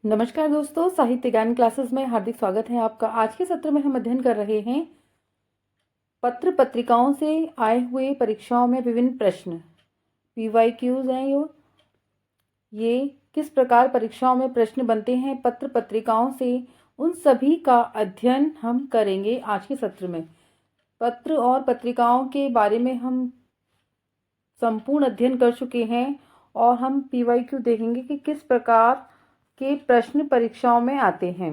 नमस्कार दोस्तों, साहित्य ज्ञान क्लासेस में हार्दिक स्वागत है आपका। आज के सत्र में हम अध्ययन कर रहे हैं पत्र पत्रिकाओं से आए हुए परीक्षाओं में विभिन्न प्रश्न। PYQs हैं ये किस प्रकार परीक्षाओं में प्रश्न बनते हैं पत्र पत्रिकाओं से, उन सभी का अध्ययन हम करेंगे आज के सत्र में। पत्र और पत्रिकाओं के बारे में हम संपूर्ण अध्ययन कर चुके हैं और हम PYQ देखेंगे कि किस प्रकार के प्रश्न परीक्षाओं में आते हैं।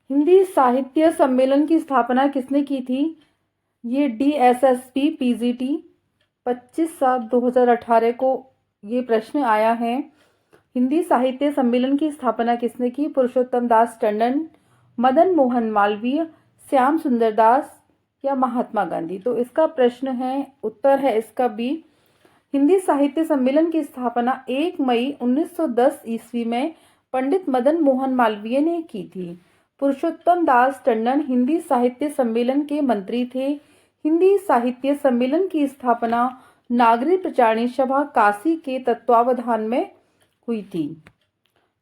हिंदी साहित्य सम्मेलन की स्थापना किसने की थी? ये DSSP PGT 25/7/2018 को ये प्रश्न आया है। हिंदी साहित्य सम्मेलन की स्थापना किसने की? पुरुषोत्तम दास टंडन, मदन मोहन मालवीय, श्याम सुंदर दास या महात्मा गांधी। तो इसका प्रश्न है, उत्तर है इसका बी। हिंदी साहित्य सम्मेलन की स्थापना 1 मई 1910 ईस्वी में पंडित मदन मोहन मालवीय ने की थी। पुरुषोत्तम दास टंडन हिंदी साहित्य सम्मेलन के मंत्री थे। हिंदी साहित्य सम्मेलन की स्थापना नागरिक प्रचारणी सभा काशी के तत्वावधान में हुई थी।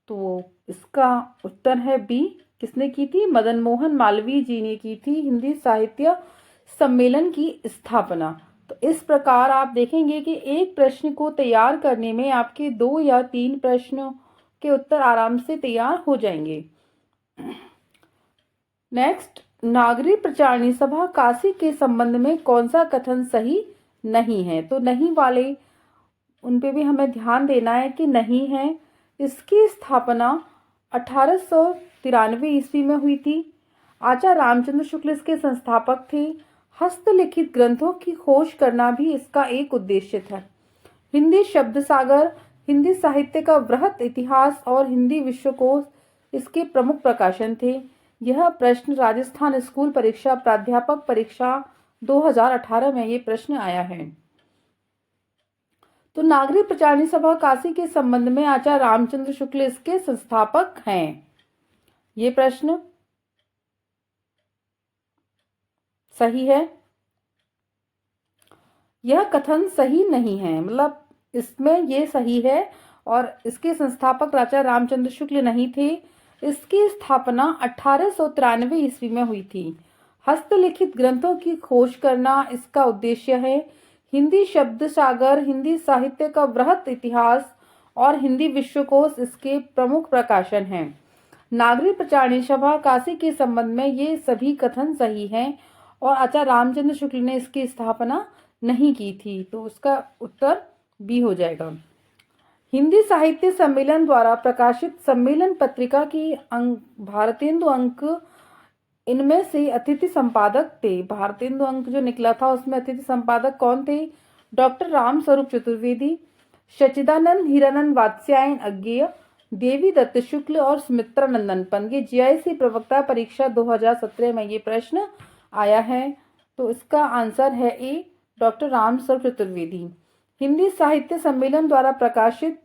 तो इसका उत्तर है बी। किसने की थी? मदन मोहन मालवीय जी ने की थी हिंदी साहित्य सम्मेलन की स्थापना। तो इस प्रकार आप देखेंगे कि एक प्रश्न को तैयार करने में आपके 2 या 3 प्रश्नों के उत्तर आराम से तैयार हो जाएंगे। नेक्स्ट, नागरिक प्रचारणी सभा काशी के संबंध में कौन सा कथन सही नहीं है? तो नहीं वाले उन पे भी हमें ध्यान देना है कि नहीं है। इसकी स्थापना 1893 ईस्वी में हुई थी। आचार्य रामचंद्र शुक्ल इसके संस्थापक थे। हस्तलिखित ग्रंथों की खोज करना भी इसका एक उद्देश्य था। हिंदी शब्द सागर, हिंदी साहित्य का वृहत इतिहास और हिंदी विश्वकोश इसके प्रमुख प्रकाशन थे। यह प्रश्न राजस्थान स्कूल परीक्षा प्राध्यापक परीक्षा 2018 में ये प्रश्न आया है। तो नागरिक प्रचारणी सभा काशी के संबंध में आचार्य रामचंद्र शुक्ल इसके संस्थापक हैं। ये प्रश्न सही है। यह कथन सही नहीं है, मतलब इसमें ये सही है और इसके संस्थापक आचार्य रामचंद्र शुक्ल नहीं थे। इसकी स्थापना 1893 ईस्वी में हुई थी। हस्तलिखित ग्रंथों की खोज करना इसका उद्देश्य है। हिंदी शब्द सागर, हिंदी साहित्य का वृहत इतिहास और हिंदी विश्वकोश इसके प्रमुख प्रकाशन हैं। नागरिक प्रचारणी सभा काशी के संबंध में ये सभी कथन सही हैं और आचार्य रामचंद्र शुक्ल ने इसकी स्थापना नहीं की थी। तो उसका उत्तर बी हो जाएगा। हिंदी साहित्य सम्मेलन द्वारा प्रकाशित सम्मेलन पत्रिका की भारतेंदु अंक, इनमें से अतिथि संपादक थे। भारतेंदु अंक जो निकला था उसमें अतिथि संपादक कौन थे? डॉक्टर राम स्वरूप चतुर्वेदी, सच्चिदानंद हीरानंद वात्स्यायन अज्ञेय, देवी दत्त शुक्ल और सुमित्रा नंदन पंत। ये GIC प्रवक्ता परीक्षा 2017 में ये प्रश्न आया है। तो इसका आंसर है ए, डॉक्टर राम स्वरूप चतुर्वेदी। हिंदी साहित्य सम्मेलन द्वारा प्रकाशित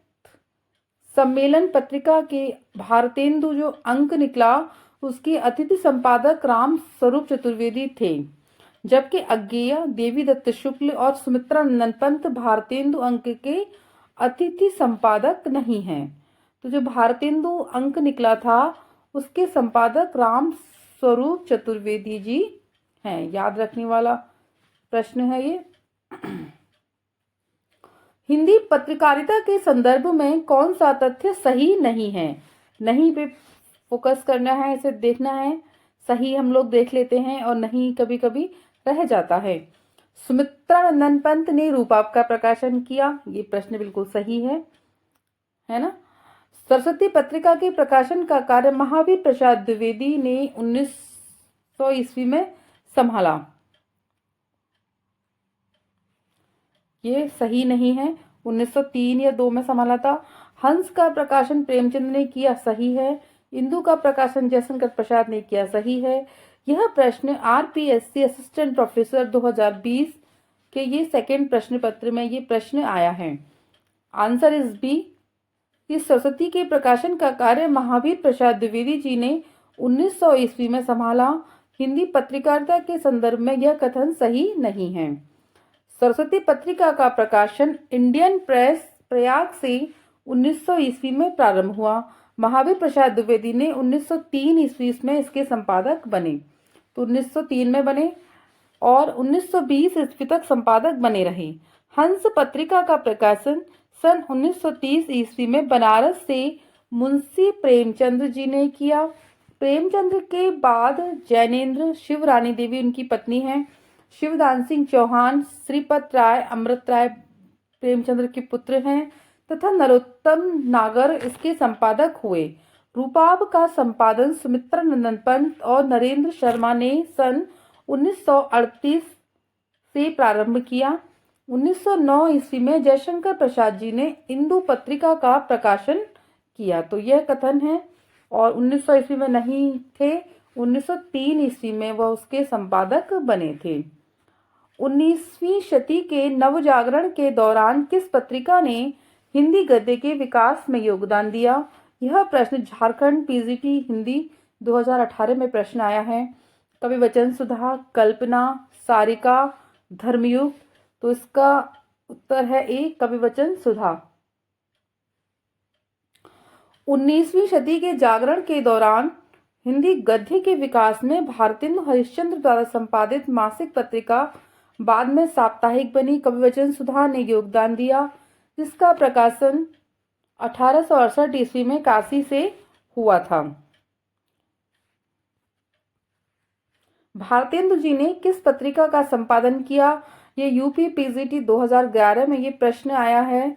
सम्मेलन पत्रिका के भारतेंदु जो अंक निकला उसके अतिथि संपादक राम स्वरूप चतुर्वेदी थे, जबकि अज्ञेय, देवी दत्त शुक्ल और सुमित्रा नंदन पंत भारतेंदु अंक के अतिथि संपादक नहीं हैं। तो जो भारतेंदु अंक निकला था उसके संपादक राम स्वरूप चतुर्वेदी जी हैं। याद रखने वाला प्रश्न है ये। हिंदी पत्रकारिता के संदर्भ में कौन सा तथ्य सही नहीं है? नहीं पे फोकस करना है, इसे देखना है। सही हम लोग देख लेते हैं और नहीं कभी कभी रह जाता है। सुमित्रा नंदन पंत ने रूपाप का प्रकाशन किया, ये प्रश्न बिल्कुल सही है ना। सरस्वती पत्रिका के प्रकाशन का कार्य महावीर प्रसाद द्विवेदी ने 1900 ईस्वी में संभाला, ये सही नहीं है। 1903 या 2 में संभाला था। हंस का प्रकाशन प्रेमचंद ने किया, सही है। इंदु का प्रकाशन जयशंकर प्रसाद ने किया, सही है। यह प्रश्न RPSC असिस्टेंट प्रोफेसर 2020 के ये सेकंड प्रश्न पत्र में ये प्रश्न आया है। Answer is B. इस सरस्वती के प्रकाशन का कार्य महावीर प्रसाद द्विवेदी जी ने 1900 ईस्वी में संभाला। हिंदी पत्रकारिता के संदर्भ में यह कथन सही नहीं है। सरस्वती पत्रिका का प्रकाशन इंडियन प्रेस प्रयाग से 1900 ईस्वी में प्रारंभ हुआ। महावीर प्रसाद द्विवेदी ने 1903 ईस्वी में इसके संपादक बने। तो 1903 में बने और 1920 ईस्वी तक संपादक बने रहे। हंस पत्रिका का प्रकाशन सन 1930 ईस्वी में बनारस से मुंशी प्रेमचंद्र जी ने किया। प्रेमचंद्र के बाद जैनेन्द्र, शिवरानी देवी उनकी पत्नी हैं, शिवदान सिंह चौहान, श्रीपत राय, अमृत राय प्रेमचंद्र के पुत्र हैं तथा नरोत्तम नागर इसके संपादक हुए। रूपाब का संपादन सुमित्रा नंदन पंत और नरेंद्र शर्मा ने सन 1938 से प्रारंभ किया। 1909 ईस्वी में जयशंकर प्रसाद जी ने इंदु पत्रिका का प्रकाशन किया। तो यह कथन है। और 1900 ईस्वी में नहीं थे, 1903 ईस्वी में वह उसके संपादक बने थे। 19वीं शती के नवजागरण के दौरान किस पत्रिका ने हिंदी गद्य के विकास में योगदान दिया? यह प्रश्न झारखंड पीजीटी हिंदी 2018 में प्रश्न आया है। कवि वचन सुधा, कल्पना, सारिका, धर्मयुग। तो इसका उत्तर है ए, कवि वचन सुधा। 19वीं शती के जागरण के दौरान हिंदी गद्य के विकास में भारतेंदु हरिश्चंद्र द्वारा संपादित मासिक पत्रिका बाद में साप्ताहिक बनी कवि वचन सुधा ने योगदान दिया, जिसका प्रकाशन 1868 ईस्वी में काशी से हुआ था। भारतेंदु जी ने किस पत्रिका का संपादन किया? ये यूपी पीजीटी 2011 में ये प्रश्न आया है।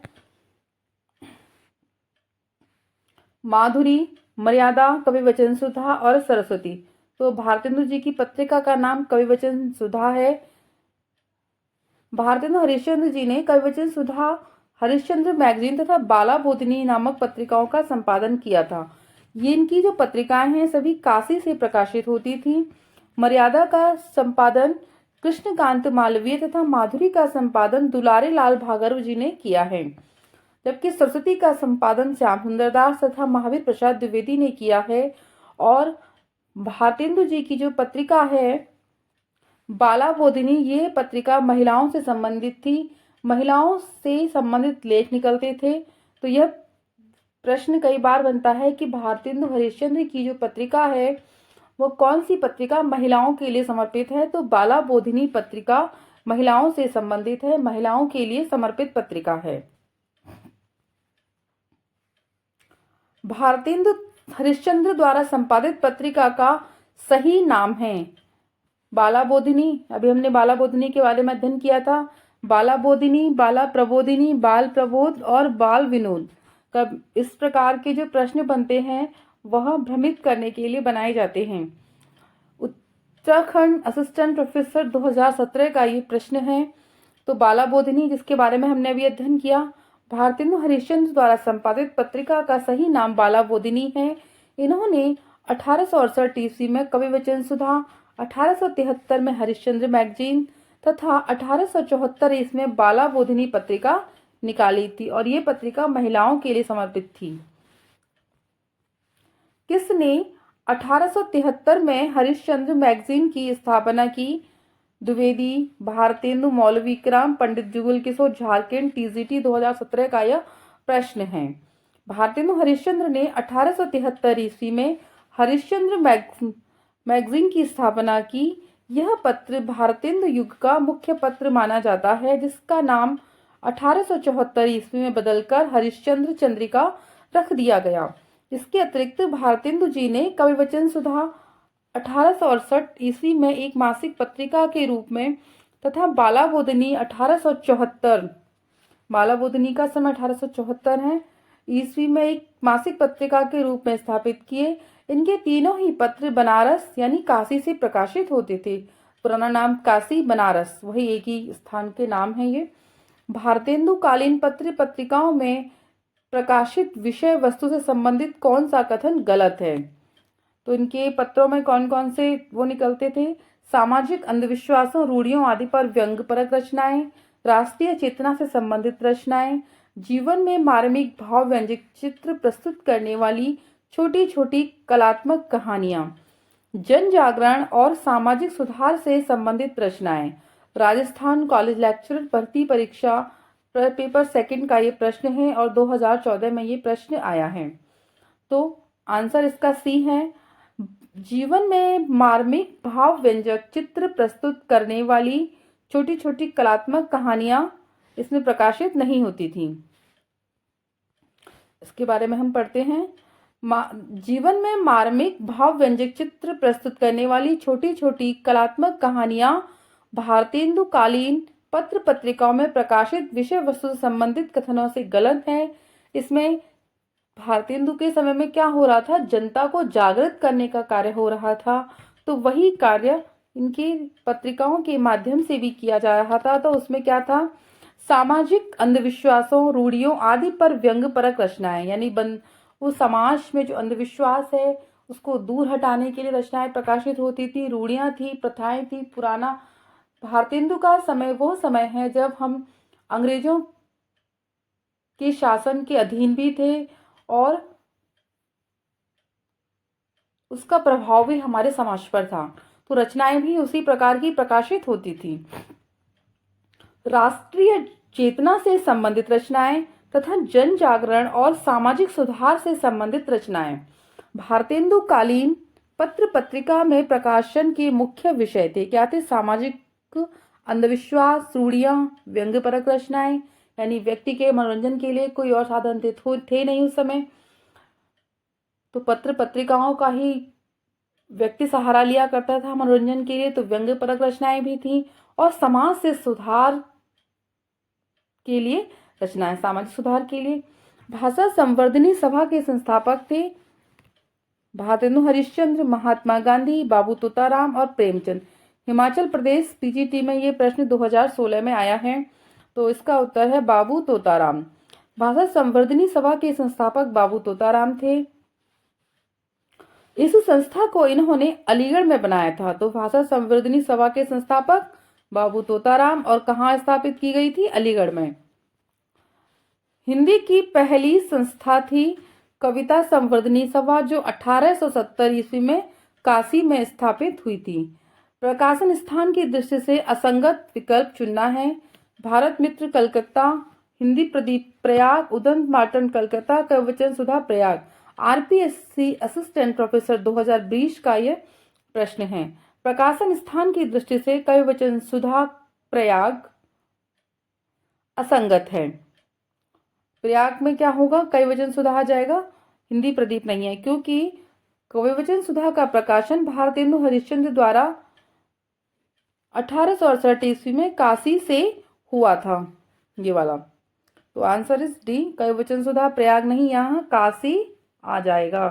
माधुरी, मर्यादा, कवि वचन सुधा और सरस्वती। तो भारतेंदु जी की पत्रिका का नाम कवि वचन सुधा है। भारतेंदु हरिश्चंद्र जी ने कवि वचन सुधा, हरिश्चंद्र मैगजीन तथा बाला बोधिनी नामक पत्रिकाओं का संपादन किया था। ये इनकी जो पत्रिकाएं हैं सभी काशी से प्रकाशित होती थी। मर्यादा का संपादन कृष्णकांत मालवीय तथा माधुरी का संपादन दुलारे लाल भार्गव जी ने किया है, जबकि सरस्वती का संपादन श्याम सुंदर दास तथा महावीर प्रसाद द्विवेदी ने किया है। और भारतेंदु जी की जो पत्रिका है बाला बोधिनी, ये पत्रिका महिलाओं से संबंधित थी, महिलाओं से संबंधित लेख निकलते थे। तो यह प्रश्न कई बार बनता है कि भारतेंदु हरिश्चंद्र की जो पत्रिका है वो कौन सी पत्रिका महिलाओं के लिए समर्पित है? तो बाला बोधिनी पत्रिका महिलाओं से संबंधित है, महिलाओं के लिए समर्पित पत्रिका है। भारतेंदु हरिश्चंद्र द्वारा संपादित पत्रिका का सही नाम है बाला बोधिनी। अभी हमने बाला बोधिनी के बारे में अध्ययन किया था। बाला बोधिनी, बाला प्रबोधिनी, बाल प्रबोध और बाल विनोद। कब इस प्रकार के जो प्रश्न बनते हैं वह भ्रमित करने के लिए बनाए जाते हैं। उत्तराखंड असिस्टेंट प्रोफेसर 2017 का ये प्रश्न है। तो बाला बोधिनी, जिसके बारे में हमने अभी अध्ययन किया, भारतेंदु हरिश्चंद्र द्वारा संपादित पत्रिका का सही नाम बाला बोधिनी है। इन्होंने 1868 ईस्वी में कवि वचन सुधा, 1873 में हरिश्चंद्र मैगजीन तथा 1874 ईस्वी में बाला बोधिनी पत्रिका निकाली थी और ये पत्रिका महिलाओं के लिए समर्पित थी। किसने 1873 में हरिश्चंद्र मैगजीन की स्थापना की? द्विवेदी, भारतेंदु, मौलवीकराम, पंडित जुगल किशोर। झारखंड टीजीटी 2017 का यह प्रश्न है। भारतेंदु हरिश्चंद्र ने 1873 ईस्वी में हरिश्चंद्र मैगजीन की स्थापना की। यह पत्र भारतेंदु युग का मुख्य पत्र माना जाता है, जिसका नाम 1874 ईस्वी में बदलकर हरिश्चंद्र चंद्रिका रख दिया गया। इसके अतिरिक्त भारतेंदु जी ने कवि वचन सुधा 1868 ईस्वी में एक मासिक पत्रिका के रूप में तथा बाला बोधिनी 1874, बाला बोधिनी का समय 1874 है, ईस्वी में एक मासिक पत्रिका के रूप में स्थापित किए। इनके तीनों ही पत्र बनारस यानी काशी से प्रकाशित होते थे। पुराना नाम काशी, बनारस वही एक ही स्थान के नाम है ये। भारतेंदु कालीन पत्र पत्रिकाओं में प्रकाशित विषय वस्तु से संबंधित कौन सा कथन गलत है? तो इनके पत्रों में कौन कौन से वो निकलते थे? सामाजिक अंधविश्वासों, रूढ़ियों आदि पर व्यंग्यपरक रचनाएं, राष्ट्रीय चेतना से संबंधित रचनाएं, जीवन में मार्मिक भाव व्यंजक चित्र प्रस्तुत करने वाली छोटी छोटी कलात्मक कहानियां, जन जागरण और सामाजिक सुधार से संबंधित रचनाएं। राजस्थान कॉलेज लेक्चरर भर्ती परीक्षा पेपर सेकंड का ये प्रश्न है और 2014 में ये प्रश्न आया है। तो आंसर इसका सी है। जीवन में मार्मिक भाव व्यंजक चित्र प्रस्तुत करने वाली छोटी छोटी कलात्मक कहानियां इसमें प्रकाशित नहीं होती थी। इसके बारे में हम पढ़ते हैं। जीवन में मार्मिक भाव व्यंजक चित्र प्रस्तुत करने वाली छोटी छोटी कलात्मक कहानियां भारतेंदुकालीन पत्र पत्रिकाओं में प्रकाशित विषय वस्तु से संबंधित कथनों से गलत है। इसमें भारतेंदु के समय में क्या हो रहा था, जनता को जागृत करने का कार्य हो रहा था, तो वही कार्य इनकी पत्रिकाओं के माध्यम से भी किया जा रहा था। तो उसमें क्या था, सामाजिक अंधविश्वासों, रूढ़ियों आदि पर व्यंग्यपरक रचनाएं, यानी वो समाज में जो अंधविश्वास है उसको दूर हटाने के लिए रचनाएं प्रकाशित होती थी। रूढ़ियां थी, प्रथाएं थी। पुराना भारतेंदु का समय वो समय है जब हम अंग्रेजों के शासन के अधीन भी थे और उसका प्रभाव भी हमारे समाज पर था, तो रचनाएं भी उसी प्रकार की प्रकाशित होती थी। राष्ट्रीय चेतना से संबंधित रचनाएं तथा जन जागरण और सामाजिक सुधार से संबंधित रचनाएं भारतेंदु कालीन पत्र पत्रिका में प्रकाशन के मुख्य विषय थे। क्या थे, सामाजिक अंधविश्वास, रूढ़ियां, व्यंग्यपरक रचनाएं, यानी व्यक्ति के मनोरंजन के लिए कोई और साधन थे नहीं उस समय, तो पत्र पत्रिकाओं का ही व्यक्ति सहारा लिया करता था मनोरंजन के लिए। तो व्यंग्यपरक रचनाएं भी थी और समाज से सुधार के लिए रचनाएं, सामाजिक सुधार के लिए। भाषा संवर्धनी सभा के संस्थापक थे भारतेंदु हरिश्चंद्र, महात्मा गांधी, बाबू तोताराम और प्रेमचंद। हिमाचल प्रदेश पीजीटी में ये प्रश्न 2016 में आया है, तो इसका उत्तर है बाबू तोताराम। भाषा संवर्धनी सभा के संस्थापक बाबू तोताराम थे। इस संस्था को इन्होंने अलीगढ़ में बनाया था। तो भाषा संवर्धनी सभा के संस्थापक बाबू तोताराम, और कहाँ स्थापित की गई थी, अलीगढ़ में। हिंदी की पहली संस्था थी कविता संवर्धनी सभा, जो 1870 ईस्वी में काशी में स्थापित हुई थी। प्रकाशन स्थान की दृष्टि से असंगत विकल्प चुनना है। भारत मित्र कलकत्ता, हिंदी प्रदीप प्रयाग, उदंत मार्टन कलकत्ता, कविवचन सुधा प्रयाग। आरपीएससी असिस्टेंट प्रोफेसर 2020 का यह प्रश्न है। प्रकाशन स्थान की दृष्टि से कविवचन सुधा प्रयाग असंगत है। प्रयाग में क्या होगा, कविवचन सुधा आ जाएगा, हिंदी प्रदीप नहीं है, क्योंकि कविवचन सुधा का प्रकाशन भारतेंदु हरिश्चंद्र द्वारा 1868 ईस्वी में काशी से हुआ था, ये वाला। तो आंसर इज डी, कविवचन सुधा प्रयाग नहीं, यहाँ काशी आ जाएगा,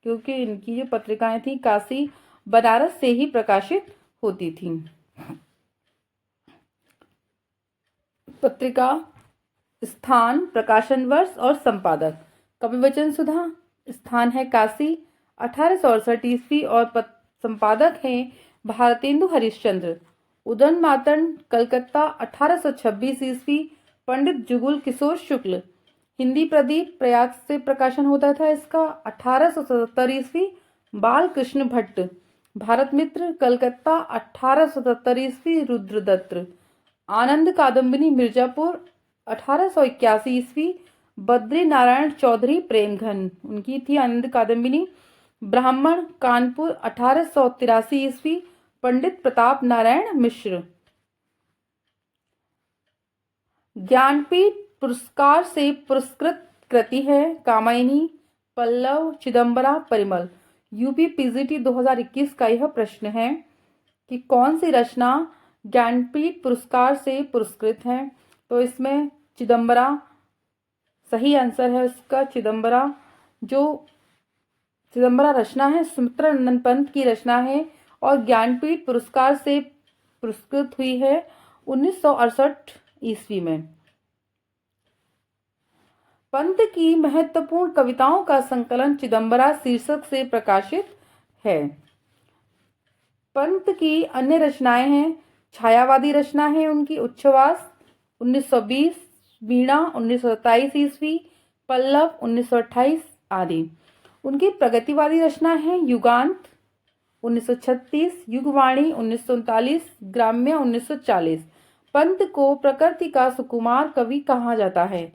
क्योंकि इनकी जो पत्रिकाएं थी काशी बनारस से ही प्रकाशित होती थी। पत्रिका स्थान, प्रकाशन वर्ष और संपादक। कविवचन सुधा स्थान है काशी, 1868 ईस्वी, और संपादक हैं भारतेंदु हरिश्चंद्र। उदंत मातन कलकत्ता, 1826 ईस्वी, पंडित जुगुल किशोर शुक्ल। हिंदी प्रदीप प्रयाग से प्रकाशन होता था इसका, 1877 ईस्वी, बालकृष्ण भट्ट। भारत मित्र कलकत्ता, 1877 ईस्वी, रुद्रदत्त। आनंद कादम्बिनी मिर्जापुर, 1881 ईस्वी, बद्री नारायण चौधरी प्रेमघन, उनकी थी आनंद कादम्बिनी। ब्राह्मण कानपुर, 1883 ईस्वी, पंडित प्रताप नारायण मिश्र। ज्ञानपीठ पुरस्कार से पुरस्कृत कृति है कामायनी, पल्लव, चिदम्बरा, परिमल। यूपी पीजीटी 2021 का यह प्रश्न है कि कौन सी रचना ज्ञानपीठ पुरस्कार से पुरस्कृत है। तो इसमें चिदम्बरा सही आंसर है इसका। चिदम्बरा रचना है सुमित्रा नंदन पंत की रचना है और ज्ञानपीठ पुरस्कार से पुरस्कृत हुई है 1968 ईस्वी में। पंत की महत्वपूर्ण कविताओं का संकलन चिदम्बरा शीर्षक से प्रकाशित है। पंत की अन्य रचनाएं हैं, छायावादी रचना है उनकी उच्छ्वास 1920, वीणा 1927 ईस्वी, पल्लव 1928 आदि। उनकी प्रगतिवादी रचना है युगांत 1936, युगवाणी 1939, ग्राम्य 1940। पंत को प्रकृति का सुकुमार कवि कहा जाता है।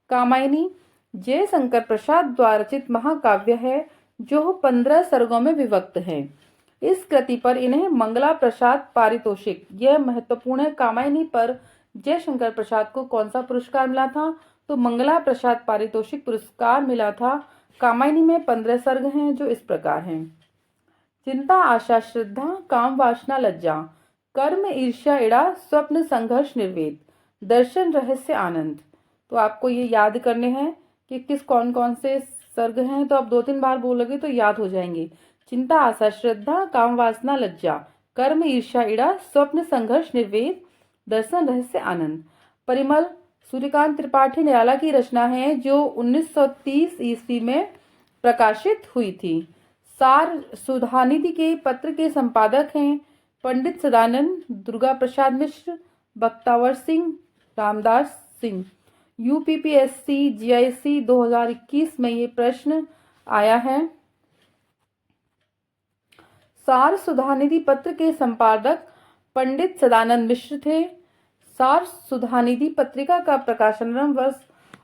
कामायनी जयशंकर प्रसाद द्वारा रचित महाकाव्य है जो 15 सर्गों में विभक्त है। इस कृति पर इन्हें मंगला प्रसाद पारितोषिक, यह महत्वपूर्ण है, कामायनी पर जयशंकर प्रसाद को कौन सा पुरस्कार मिला था? तो मंगला प्रसाद पारितोषिक पुरस्कार मिला था। कामायनी में 15 सर्ग हैं जो इस प्रकार हैं। चिंता, आशा, श्रद्धा, काम, वासना, लज्जा, कर्म, ईर्ष्या, इड़ा, स्वप्न, संघर्ष, निर्वेद, दर्शन, रहस्य, आनंद। तो आपको ये याद करने हैं कि किस कौन कौन से सर्ग हैं, तो आप 2-3 बार बोलोगे तो याद हो जाएंगे। चिंता, आशा, श्रद्धा, काम, वासना, लज्जा, कर्म, ईर्ष्या, इड़ा, स्वप्न, संघर्ष, निर्वेद, दर्शन, रहस्य, आनंद। परिमल सूर्यकांत त्रिपाठी निराला की रचना है जो 1930 ईस्वी में प्रकाशित हुई थी। सार सुधानिधि के पत्र के संपादक हैं पंडित सदानंद, दुर्गा प्रसाद मिश्र, बख्तावर सिंह, रामदास सिंह। यूपीपीएससी जीआईसी 2021 में ये प्रश्न आया है। सार सुधानिधि पत्र के संपादक पंडित सदानंद मिश्र थे। सार सुधानिधि पत्रिका का प्रकाशन वर्ष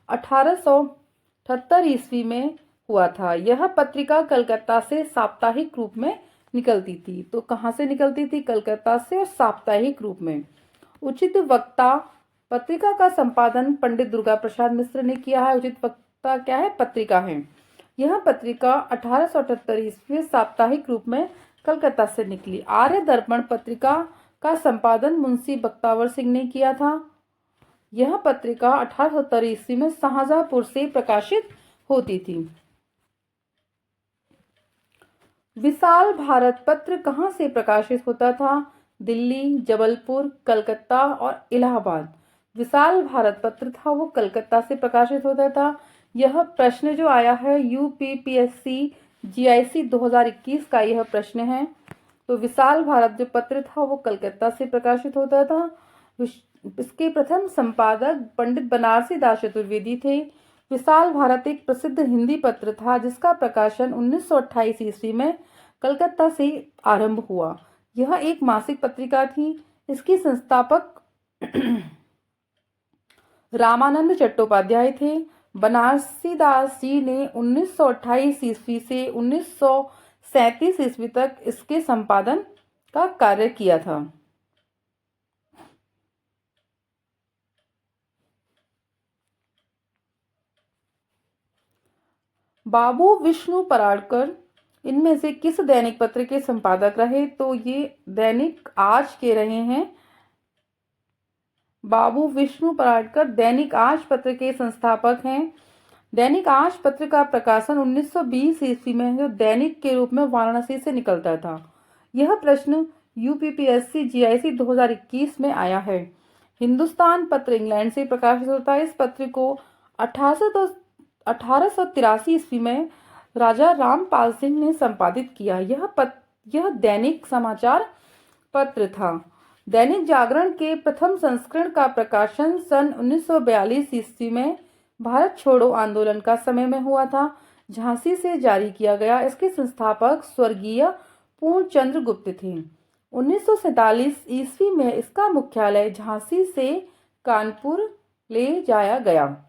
1878 ईस्वी में हुआ था। यह पत्रिका कलकत्ता से साप्ताहिक रूप में निकलती थी। तो कहाँ से निकलती थी? कलकत्ता से, और साप्ताहिक रूप में। उचित वक्ता पत्रिका का संपादन पंडित दुर्गा प्रसाद मिश्र ने किया है। उचित वक्ता क्या है? पत्रिका है। यह पत्रिका 1878 ईस्वी में साप्ताहिक रूप में कलकत्ता से निकली। आर्य दर्पण पत्रिका का संपादन मुंशी बख्तावर सिंह ने किया था। यह पत्रिका 1870 ईस्वी में शाहजहांपुर से प्रकाशित होती थी। विशाल भारत पत्र कहाँ से प्रकाशित होता था? दिल्ली, जबलपुर, कलकत्ता और इलाहाबाद। विशाल भारत पत्र था वो कलकत्ता से प्रकाशित होता था। यह प्रश्न जो आया है यूपीपीएससी जीआईसी 2021 का यह प्रश्न है। तो विशाल भारत जो पत्र था वो कलकत्ता से प्रकाशित होता था। इसके प्रथम संपादक पंडित बनारसी दास चतुर्वेदी थे। विशाल भारत एक प्रसिद्ध हिंदी पत्र था जिसका प्रकाशन 1928 ईस्वी में कलकत्ता से आरंभ हुआ। यह एक मासिक पत्रिका थी। इसके संस्थापक रामानंद चट्टोपाध्याय थे। बनारसी दास जी ने 1928 ईस्वी से 1937 ईस्वी तक इसके संपादन का कार्य किया था। बाबू विष्णु पराड़कर इनमें से किस दैनिक पत्र के संपादक रहे? तो ये दैनिक आज के रहे हैं। बाबू विष्णु पराड़कर दैनिक आज पत्र के संस्थापक हैं। दैनिक आज पत्र का प्रकाशन 1920 ईस्वी में जो दैनिक के रूप में वाराणसी से निकलता था। यह प्रश्न यूपीपीएससी जीआईसी 2021 में आया है। हिंदुस्तान पत्र इंग्लैंड से प्रकाशित होता है। इस पत्र को 1883 ईस्वी में राजा रामपाल सिंह ने संपादित किया। यह दैनिक समाचार पत्र था। दैनिक जागरण के प्रथम संस्करण का प्रकाशन सन 1942 ईस्वी में भारत छोड़ो आंदोलन का समय में हुआ था। झांसी से जारी किया गया। इसके संस्थापक स्वर्गीय पूर्णचंद्र गुप्त थे। 1947 ईस्वी में इसका मुख्यालय झांसी से कानपुर ले जाया गया।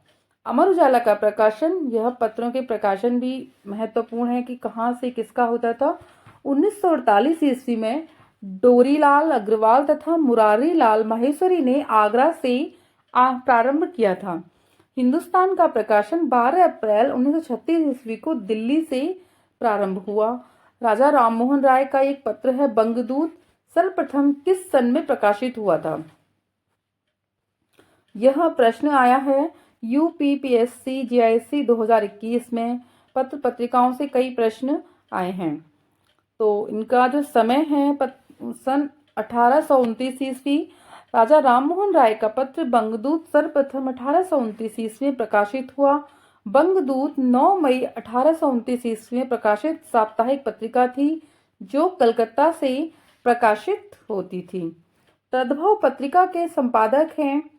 अमर उजाला का प्रकाशन, यह पत्रों के प्रकाशन भी महत्वपूर्ण है कि कहाँ से किसका होता था। 1948 ईस्वी में डोरीलाल अग्रवाल तथा मुरारी लाल माहेश्वरी ने आगरा से प्रारंभ किया था। हिंदुस्तान का प्रकाशन 12 अप्रैल 1936 ईस्वी को दिल्ली से प्रारंभ हुआ। राजा राममोहन राय का एक पत्र है बंगदूत, सर्वप्रथम किस सन में प्रकाशित हुआ था? यह प्रश्न आया है यूपीपीएससी जीआईसी 2021 में। पत्र पत्रिकाओं से कई प्रश्न आए हैं। तो इनका जो समय है सन 1829 ईस्वी। राजा राममोहन राय का पत्र बंगदूत सर्वप्रथम 1829 ईस्वी में प्रकाशित हुआ। बंगदूत 9 मई 1829 ईस्वी में प्रकाशित साप्ताहिक पत्रिका थी जो कलकत्ता से प्रकाशित होती थी। तद्भव पत्रिका के संपादक हैं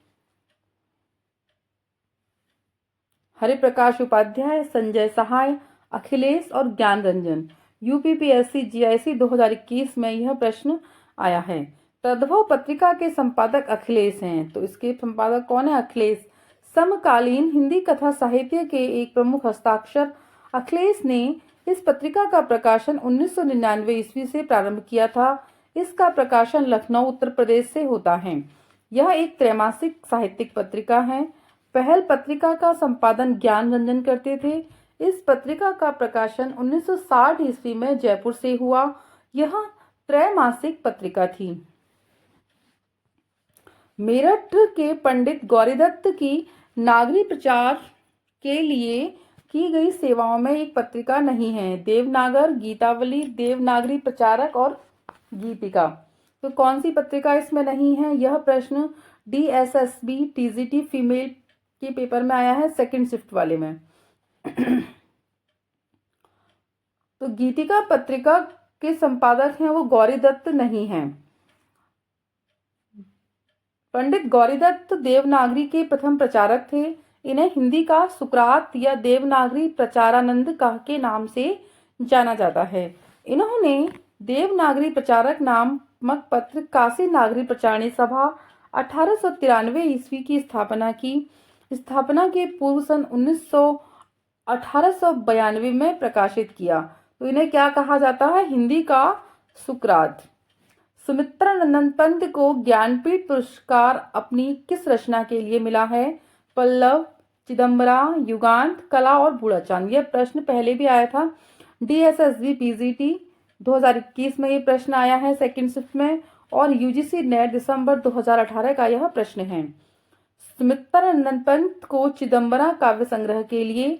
हरिप्रकाश उपाध्याय, संजय सहाय, अखिलेश और ज्ञान रंजन। यूपीपीएससी जीआईसी 2021 में यह प्रश्न आया है। तद्भव पत्रिका के संपादक अखिलेश हैं। तो इसके संपादक कौन है? अखिलेश। समकालीन हिंदी कथा साहित्य के एक प्रमुख हस्ताक्षर अखिलेश ने इस पत्रिका का प्रकाशन 1999 ईस्वी से प्रारंभ किया था। इसका प्रकाशन लखनऊ उत्तर प्रदेश से होता है। यह एक त्रैमासिक साहित्यिक पत्रिका है। पहल पत्रिका का संपादन ज्ञान रंजन करते थे। इस पत्रिका का प्रकाशन 1960 ईस्वी में जयपुर से हुआ। यह त्रैमासिक पत्रिका थी। मेरठ के पंडित गौरीदत्त की नागरी प्रचार के लिए की गई सेवाओं में एक पत्रिका नहीं है। देवनागर, गीतावली, देवनागरी प्रचारक और गीतिका। तो कौन सी पत्रिका इसमें नहीं है? यह प्रश्न DSSB TGT फीमेल के पेपर में आया है, सेकंड शिफ्ट वाले में। तो गीतिका पत्रिका के संपादक हैं वो गौरीदत्त नहीं हैं। पंडित गौरीदत्त देवनागरी के प्रथम प्रचारक थे। इन्हें हिंदी का सुकरात या देवनागरी प्रचारानंद के नाम से जाना जाता है। इन्होंने देवनागरी प्रचारक नामक पत्र काशी नागरी प्रचारणी सभा 1893 ईस्वी की स्थापना की। स्थापना के पूर्व सन 1892 में प्रकाशित किया। तो इन्हें क्या कहा जाता है? हिंदी का सुकरात। सुमित्रानंद पंत को ज्ञानपीठ पुरस्कार अपनी किस रचना के लिए मिला है? पल्लव, चिदंबरा, युगांत, कला और बूढ़ा चांद। यह प्रश्न पहले भी आया था। DSSB PGT 2021 में ये प्रश्न आया है सेकंड शिफ्ट में, और UGC नेट दिसंबर 2018 का यह प्रश्न है। सुमित्रानंद पंत को चिदंबरा काव्य संग्रह के लिए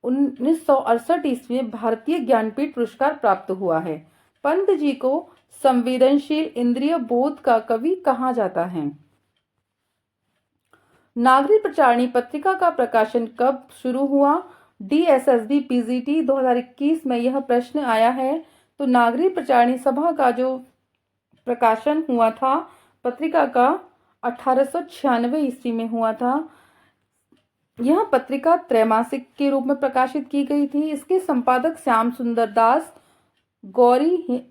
1968 ईस्वी में भारतीय ज्ञानपीठ पुरस्कार प्राप्त हुआ है। पंत जी को संवेदनशील इंद्रिय बोध का कवि कहा जाता है। नागरी प्रचारणी पत्रिका का प्रकाशन कब शुरू हुआ? DSSB PGT 2021 में यह प्रश्न आया है। तो नागरी प्रचारणी सभा का जो प्रकाशन हुआ था पत्रिका का 1896 ईस्वी में हुआ था। यह पत्रिका त्रैमासिक के रूप में प्रकाशित की गई थी। इसके संपादक श्याम सुंदर दास, गौरी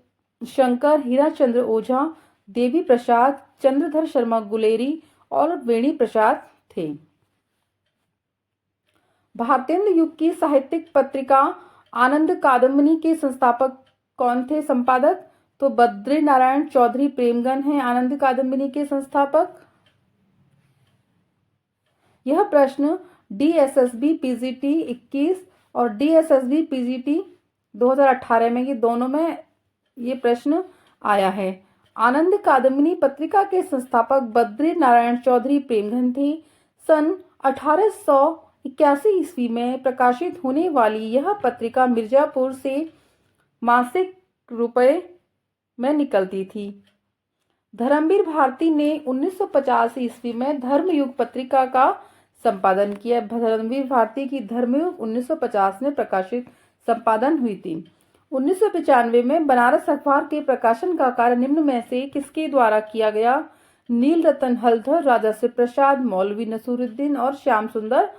शंकर, हीराचंद्र ओझा, देवी प्रसाद, चंद्रधर शर्मा गुलेरी और वेणी प्रसाद थे। भारतेंदु युग की साहित्यिक पत्रिका आनंद कादम्बिनी के संस्थापक कौन थे? संपादक तो बद्री नारायण चौधरी प्रेमगन हैं आनंद कादम्बिनी के संस्थापक। यह प्रश्न DSSB PGT 21 और DSSB PGT 2018 में, ये दोनों में ये प्रश्न आया है। आनंद कादम्बिनी पत्रिका के संस्थापक बद्री नारायण चौधरी प्रेमगन थे। सन 1881 ईस्वी में प्रकाशित होने वाली यह पत्रिका मिर्जापुर से मासिक रुपए में निकलती थी। धर्मवीर भारती ने 1950 ईस्वी में धर्मयुग पत्रिका का संपादन किया। धर्मवीर भारती की धर्मयुग 1950 में प्रकाशित संपादन हुई थी। 1995 में बनारस अखबार के प्रकाशन का कार्य निम्न में से किसके द्वारा किया गया? नील रतन हलधर, राजश्री प्रसाद, मौलवी नसूरुद्दीन और श्याम सुंदर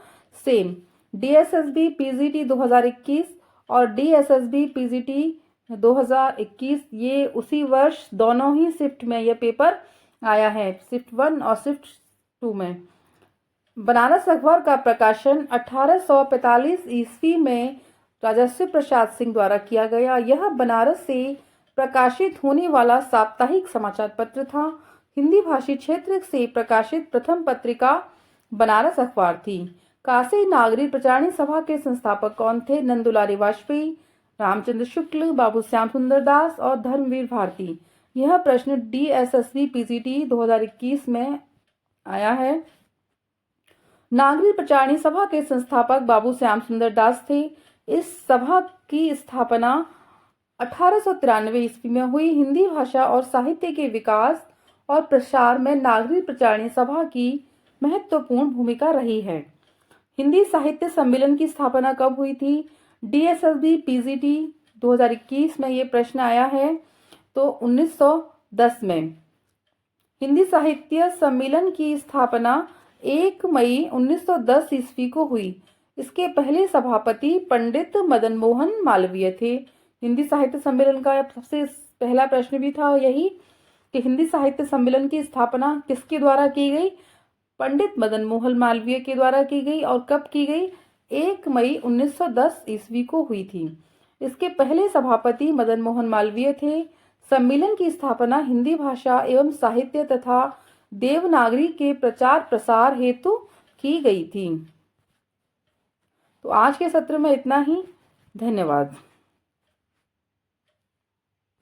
सेन। DSSB PGT 2021 और DSSB PGT 2021 ये उसी वर्ष दोनों ही शिफ्ट में यह पेपर आया है, शिफ्ट 1 और शिफ्ट 2 में। बनारस अखबार का प्रकाशन 1845 ईस्वी में राजश्री प्रसाद सिंह द्वारा किया गया। यह बनारस से प्रकाशित होने वाला साप्ताहिक समाचार पत्र था। हिंदी भाषी क्षेत्र से प्रकाशित प्रथम पत्रिका बनारस अखबार थी। काशी नागरी प्रचारणी सभा के संस्थापक कौन थे? नंदुलारी वाजपेयी, रामचंद्र शुक्ल, बाबू श्याम सुंदर दास और धर्मवीर भारती। यह प्रश्न DSSB PGT 2021 में आया है। नागरी प्रचारणी सभा के संस्थापक बाबू श्याम सुंदर दास थे। इस सभा की स्थापना 1893 ईस्वी में हुई। हिंदी भाषा और साहित्य के विकास और प्रसार में नागरी प्रचारणी सभा की महत्वपूर्ण भूमिका रही है। हिंदी साहित्य सम्मेलन की स्थापना कब हुई थी? DSSB PGT 2021 में ये प्रश्न आया है, तो 1910 में। हिंदी साहित्य सम्मेलन की स्थापना 1 मई 1910 ईस्वी को हुई। इसके पहले सभापति पंडित मदन मोहन मालवीय थे। हिंदी साहित्य सम्मेलन का सबसे पहला प्रश्न भी था यही कि हिंदी साहित्य सम्मेलन की स्थापना किसके द्वारा की गई? पंडित मदन मोहन मालवीय के द्वारा की गई और कब की गई? 1 मई 1910 ईस्वी को हुई थी। इसके पहले सभापति मदन मोहन मालवीय थे। सम्मेलन की स्थापना हिंदी भाषा एवं साहित्य तथा देवनागरी के प्रचार प्रसार हेतु की गई थी। तो आज के सत्र में इतना ही। धन्यवाद।